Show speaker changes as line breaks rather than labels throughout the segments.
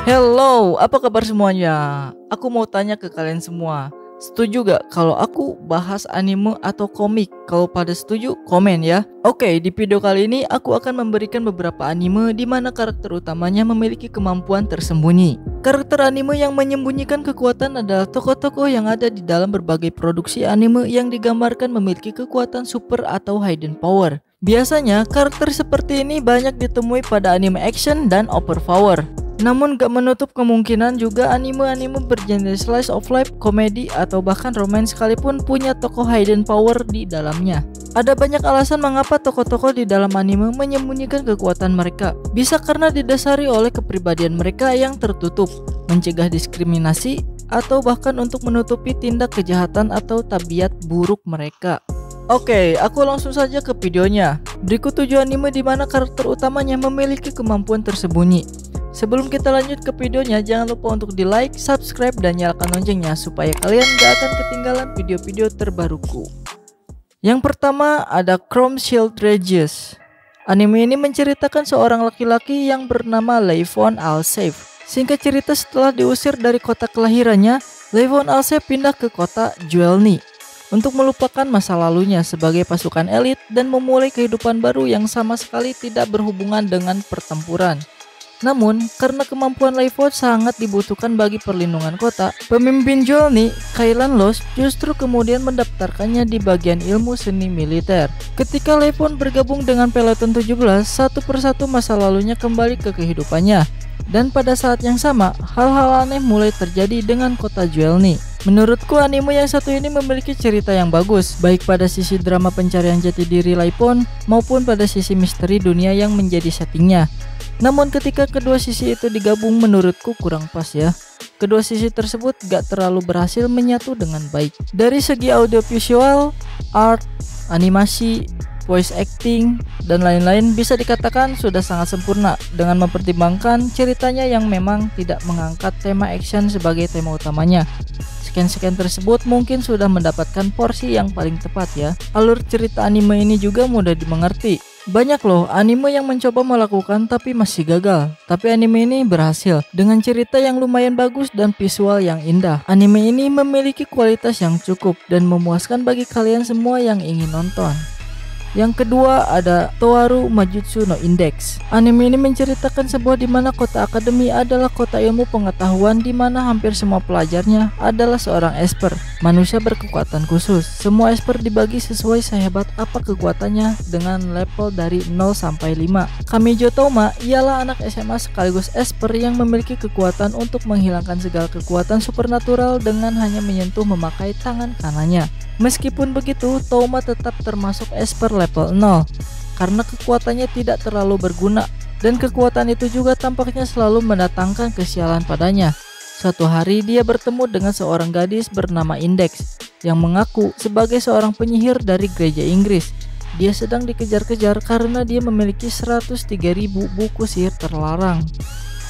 Hello, apa kabar semuanya? Aku mau tanya ke kalian semua. Setuju gak kalau aku bahas anime atau komik? Kalau pada setuju, komen ya. Oke, di video kali ini aku akan memberikan beberapa anime di mana karakter utamanya memiliki kemampuan tersembunyi. Karakter anime yang menyembunyikan kekuatan adalah tokoh-tokoh yang ada di dalam berbagai produksi anime yang digambarkan memiliki kekuatan super atau hidden power. Biasanya, karakter seperti ini banyak ditemui pada anime action dan overpower. Namun gak menutup kemungkinan juga anime-anime bergenre slice of life, komedi, atau bahkan romance sekalipun punya tokoh hidden power di dalamnya. Ada banyak alasan mengapa tokoh-tokoh di dalam anime menyembunyikan kekuatan mereka. Bisa karena didasari oleh kepribadian mereka yang tertutup, mencegah diskriminasi, atau bahkan untuk menutupi tindak kejahatan atau tabiat buruk mereka. Oke, aku langsung saja ke videonya. Berikut 7 anime di mana karakter utamanya memiliki kemampuan tersembunyi. Sebelum kita lanjut ke videonya, jangan lupa untuk di like, subscribe, dan nyalakan loncengnya supaya kalian gak akan ketinggalan video-video terbaruku. Yang pertama ada Chrome Shield Regis. Anime ini menceritakan seorang laki-laki yang bernama Leyvon Alsev. Singkat cerita, setelah diusir dari kota kelahirannya, Leyvon Alsev pindah ke kota Juelny untuk melupakan masa lalunya sebagai pasukan elit dan memulai kehidupan baru yang sama sekali tidak berhubungan dengan pertempuran. Namun, karena kemampuan Leyvon sangat dibutuhkan bagi perlindungan kota, pemimpin Juelny, Kailan Los, justru kemudian mendaftarkannya di bagian ilmu seni militer. Ketika Leyvon bergabung dengan Peloton 17, satu persatu masa lalunya kembali ke kehidupannya. Dan pada saat yang sama, hal-hal aneh mulai terjadi dengan kota Juelny. Menurutku anime yang satu ini memiliki cerita yang bagus, baik pada sisi drama pencarian jati diri Leyvon maupun pada sisi misteri dunia yang menjadi settingnya. Namun ketika kedua sisi itu digabung menurutku kurang pas ya. Kedua sisi tersebut gak terlalu berhasil menyatu dengan baik. Dari segi audiovisual, art, animasi, voice acting, dan lain-lain bisa dikatakan sudah sangat sempurna dengan mempertimbangkan ceritanya yang memang tidak mengangkat tema action sebagai tema utamanya. Scan-scan tersebut mungkin sudah mendapatkan porsi yang paling tepat ya. Alur cerita anime ini juga mudah dimengerti. Banyak loh anime yang mencoba melakukan tapi masih gagal. Tapi anime ini berhasil dengan cerita yang lumayan bagus dan visual yang indah. Anime ini memiliki kualitas yang cukup dan memuaskan bagi kalian semua yang ingin nonton. Yang kedua ada Toaru Majutsu no Index. Anime ini menceritakan sebuah di mana kota akademi adalah kota ilmu pengetahuan di mana hampir semua pelajarnya adalah seorang esper, manusia berkekuatan khusus. Semua esper dibagi sesuai sehebat apa kekuatannya dengan level dari 0 sampai 5. Kamijo Toma ialah anak SMA sekaligus esper yang memiliki kekuatan untuk menghilangkan segala kekuatan supernatural dengan hanya menyentuh memakai tangan kanannya. Meskipun begitu, Toma tetap termasuk esper level 0 karena kekuatannya tidak terlalu berguna dan kekuatan itu juga tampaknya selalu mendatangkan kesialan padanya. Suatu hari dia bertemu dengan seorang gadis bernama Index yang mengaku sebagai seorang penyihir dari gereja Inggris. Dia sedang dikejar-kejar karena dia memiliki 103.000 buku sihir terlarang.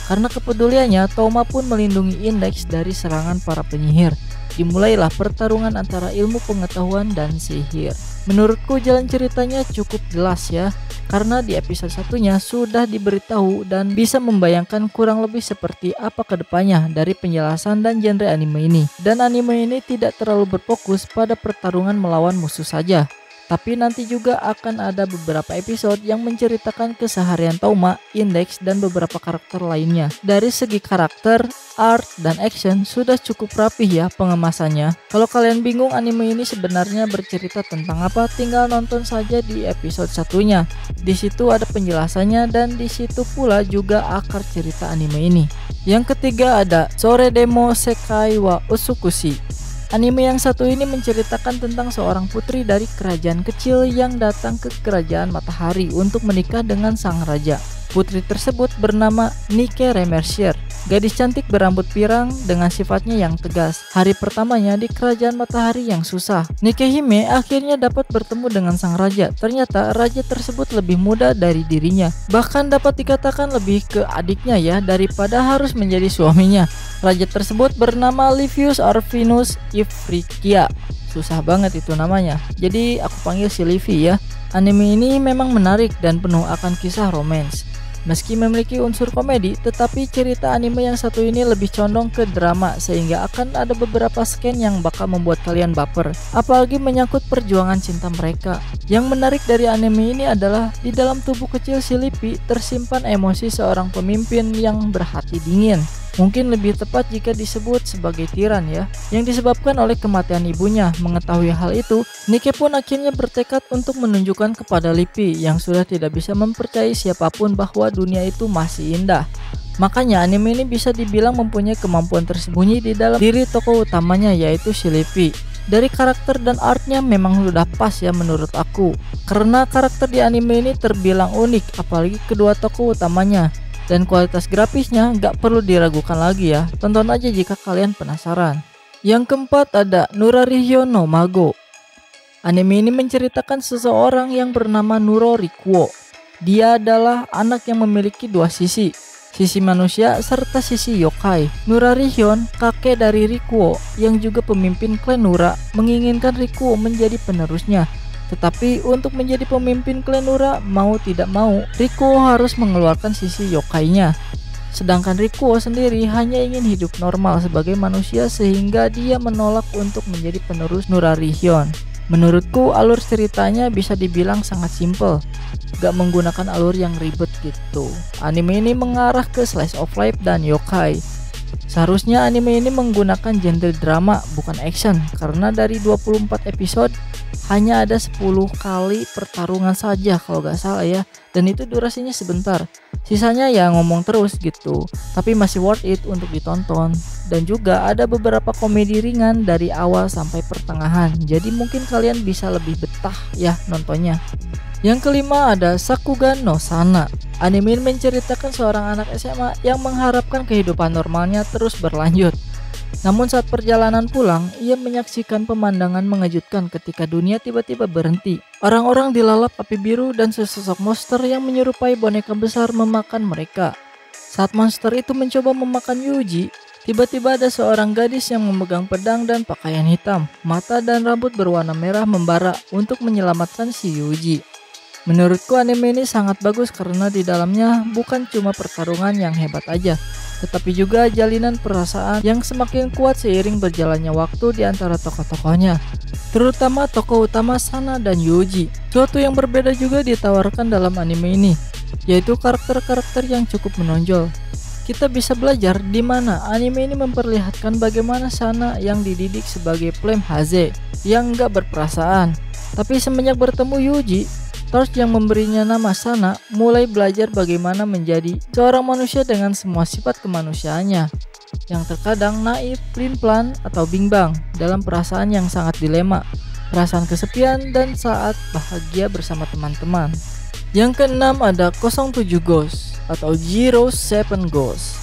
Karena kepeduliannya, Toma pun melindungi Index dari serangan para penyihir. Dimulailah pertarungan antara ilmu pengetahuan dan sihir. Menurutku jalan ceritanya cukup jelas ya, karena di episode satunya sudah diberitahu dan bisa membayangkan kurang lebih seperti apa kedepannya dari penjelasan dan genre anime ini. Dan anime ini tidak terlalu berfokus pada pertarungan melawan musuh saja, tapi nanti juga akan ada beberapa episode yang menceritakan keseharian Toma, Index, dan beberapa karakter lainnya. Dari segi karakter, art, dan action sudah cukup rapih ya pengemasannya. Kalau kalian bingung anime ini sebenarnya bercerita tentang apa, tinggal nonton saja di episode satunya. Di situ ada penjelasannya dan di situ pula juga akar cerita anime ini. Yang ketiga ada Sore Demo Sekai wa Usukushi. Anime yang satu ini menceritakan tentang seorang putri dari kerajaan kecil yang datang ke kerajaan matahari untuk menikah dengan sang raja. Putri tersebut bernama Nike Remercier, gadis cantik berambut pirang dengan sifatnya yang tegas. Hari pertamanya di kerajaan matahari yang susah, Nike Hime akhirnya dapat bertemu dengan sang raja. Ternyata raja tersebut lebih muda dari dirinya, bahkan dapat dikatakan lebih ke adiknya ya daripada harus menjadi suaminya. Raja tersebut bernama Livius Arvinus Ifriqiya. Susah banget itu namanya, jadi aku panggil si Livi ya. Anime ini memang menarik dan penuh akan kisah romance. Meski memiliki unsur komedi, tetapi cerita anime yang satu ini lebih condong ke drama sehingga akan ada beberapa scene yang bakal membuat kalian baper, apalagi menyangkut perjuangan cinta mereka. Yang menarik dari anime ini adalah di dalam tubuh kecil si Lippy tersimpan emosi seorang pemimpin yang berhati dingin. Mungkin lebih tepat jika disebut sebagai tiran ya, yang disebabkan oleh kematian ibunya. Mengetahui hal itu, Nikke pun akhirnya bertekad untuk menunjukkan kepada Lippy yang sudah tidak bisa mempercayai siapapun bahwa dunia itu masih indah. Makanya anime ini bisa dibilang mempunyai kemampuan tersembunyi di dalam diri tokoh utamanya, yaitu si Lippy. Dari karakter dan artnya memang sudah pas ya menurut aku, karena karakter di anime ini terbilang unik, apalagi kedua tokoh utamanya. Dan kualitas grafisnya nggak perlu diragukan lagi ya, tonton aja jika kalian penasaran. Yang keempat ada Nurarihyo no Mago. Anime ini menceritakan seseorang yang bernama Nuro Rikuo. Dia adalah anak yang memiliki dua sisi manusia serta sisi yokai. Nurarihyon, kakek dari Rikuo yang juga pemimpin klan Nura, menginginkan Rikuo menjadi penerusnya. Tetapi untuk menjadi pemimpin klan Nura, mau tidak mau, Rikuo harus mengeluarkan sisi yokainya. Sedangkan Rikuo sendiri hanya ingin hidup normal sebagai manusia sehingga dia menolak untuk menjadi penerus Nurarihyon. Menurutku alur ceritanya bisa dibilang sangat simple, gak menggunakan alur yang ribet gitu. Anime ini mengarah ke slice of life dan yokai. Seharusnya anime ini menggunakan genre drama bukan action, karena dari 24 episode hanya ada 10 kali pertarungan saja kalau gak salah ya, dan itu durasinya sebentar. Sisanya ya ngomong terus gitu, tapi masih worth it untuk ditonton. Dan juga ada beberapa komedi ringan dari awal sampai pertengahan, jadi mungkin kalian bisa lebih betah ya nontonnya. Yang kelima ada Sakugan no Sana. Anime ini menceritakan seorang anak SMA yang mengharapkan kehidupan normalnya terus berlanjut. Namun saat perjalanan pulang, ia menyaksikan pemandangan mengejutkan ketika dunia tiba-tiba berhenti. Orang-orang dilalap api biru dan sesosok monster yang menyerupai boneka besar memakan mereka. Saat monster itu mencoba memakan Yuji, tiba-tiba ada seorang gadis yang memegang pedang dan pakaian hitam. Mata dan rambut berwarna merah membara untuk menyelamatkan si Yuji. Menurutku anime ini sangat bagus karena di dalamnya bukan cuma pertarungan yang hebat aja, tetapi juga jalinan perasaan yang semakin kuat seiring berjalannya waktu di antara tokoh-tokohnya, terutama tokoh utama Sana dan Yuji. Suatu yang berbeda juga ditawarkan dalam anime ini, yaitu karakter-karakter yang cukup menonjol. Kita bisa belajar di mana anime ini memperlihatkan bagaimana Sana yang dididik sebagai flame Haze yang gak berperasaan, tapi semenjak bertemu Yuji, Torch yang memberinya nama Sana mulai belajar bagaimana menjadi seorang manusia dengan semua sifat kemanusiaannya, yang terkadang naif, pelin-pelan, atau bimbang dalam perasaan yang sangat dilema, perasaan kesepian, dan saat bahagia bersama teman-teman. Yang keenam ada 07 Ghost atau 07 Ghost.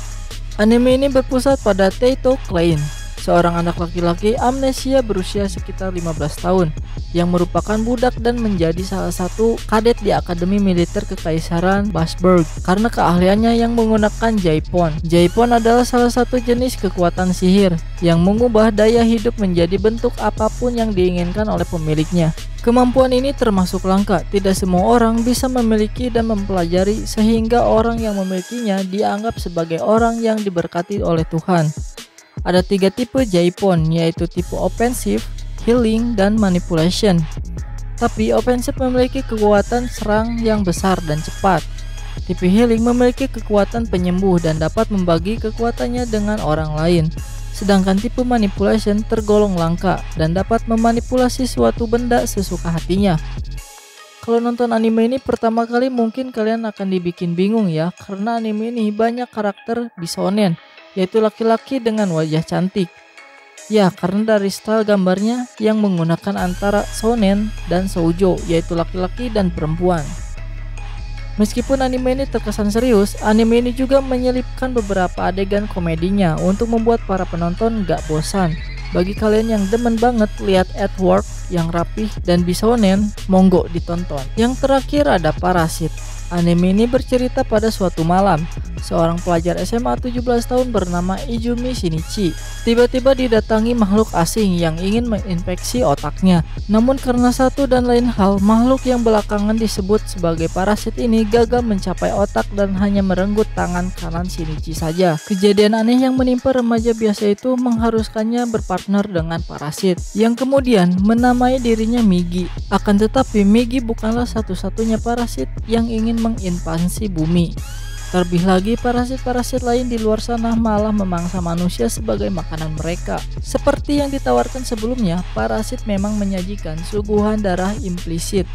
Anime ini berpusat pada Taito Klein, seorang anak laki-laki amnesia berusia sekitar 15 tahun yang merupakan budak dan menjadi salah satu kadet di Akademi Militer Kekaisaran Basburg karena keahliannya yang menggunakan Jaipon. Jaipon adalah salah satu jenis kekuatan sihir yang mengubah daya hidup menjadi bentuk apapun yang diinginkan oleh pemiliknya. Kemampuan ini termasuk langka, tidak semua orang bisa memiliki dan mempelajari, sehingga orang yang memilikinya dianggap sebagai orang yang diberkati oleh Tuhan. Ada 3 tipe Jaipon, yaitu tipe offensive, healing, dan manipulation. Tapi offensive memiliki kekuatan serang yang besar dan cepat. Tipe healing memiliki kekuatan penyembuh dan dapat membagi kekuatannya dengan orang lain. Sedangkan tipe manipulation tergolong langka dan dapat memanipulasi suatu benda sesuka hatinya. Kalau nonton anime ini pertama kali mungkin kalian akan dibikin bingung ya, karena anime ini banyak karakter bisonen, yaitu laki-laki dengan wajah cantik. Ya, karena dari style gambarnya yang menggunakan antara shonen dan shoujo, yaitu laki-laki dan perempuan. Meskipun anime ini terkesan serius, anime ini juga menyelipkan beberapa adegan komedinya untuk membuat para penonton gak bosan. Bagi kalian yang demen banget lihat artwork yang rapih dan bisonen, monggo ditonton. Yang terakhir ada Parasit. Anime ini bercerita pada suatu malam. seorang pelajar SMA 17 tahun bernama Izumi Shinichi tiba-tiba didatangi makhluk asing yang ingin menginfeksi otaknya. Namun karena satu dan lain hal, makhluk yang belakangan disebut sebagai parasit ini gagal mencapai otak dan hanya merenggut tangan kanan Shinichi saja. Kejadian aneh yang menimpa remaja biasa itu mengharuskannya berpartner dengan parasit yang kemudian menamai dirinya Migi. Akan tetapi Migi bukanlah satu-satunya parasit yang ingin menginvasi bumi. Terlebih lagi, parasit-parasit lain di luar sana malah memangsa manusia sebagai makanan mereka. Seperti yang ditawarkan sebelumnya, parasit memang menyajikan suguhan darah implisit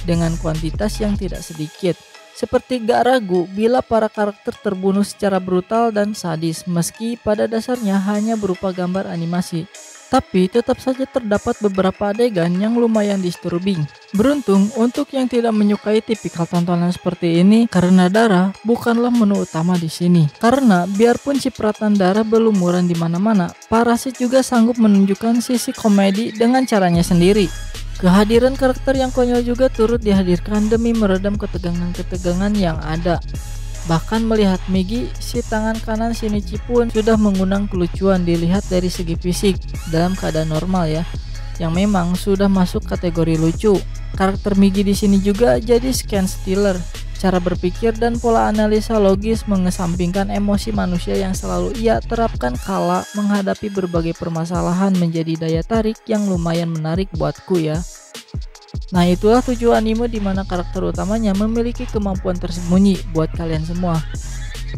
dengan kuantitas yang tidak sedikit. Seperti gak ragu bila para karakter terbunuh secara brutal dan sadis, meski pada dasarnya hanya berupa gambar animasi. Tapi tetap saja terdapat beberapa adegan yang lumayan disturbing. Beruntung untuk yang tidak menyukai tipikal tontonan seperti ini, karena darah bukanlah menu utama di sini. Karena biarpun cipratan darah berlumuran di mana-mana, parasit juga sanggup menunjukkan sisi komedi dengan caranya sendiri. Kehadiran karakter yang konyol juga turut dihadirkan demi meredam ketegangan-ketegangan yang ada. Bahkan melihat Migi, si tangan kanan Shinichi pun sudah mengundang kelucuan dilihat dari segi fisik dalam keadaan normal ya, yang memang sudah masuk kategori lucu. Karakter Migi di sini juga jadi scan stealer. Cara berpikir dan pola analisa logis mengesampingkan emosi manusia yang selalu ia terapkan kala menghadapi berbagai permasalahan menjadi daya tarik yang lumayan menarik buatku ya. Nah, itulah 7 anime di mana karakter utamanya memiliki kemampuan tersembunyi buat kalian semua.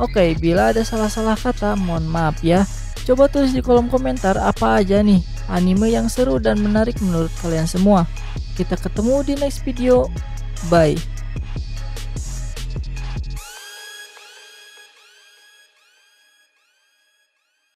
Oke, bila ada salah-salah kata mohon maaf ya. Coba tulis di kolom komentar apa aja nih anime yang seru dan menarik menurut kalian semua. Kita ketemu di next video. Bye.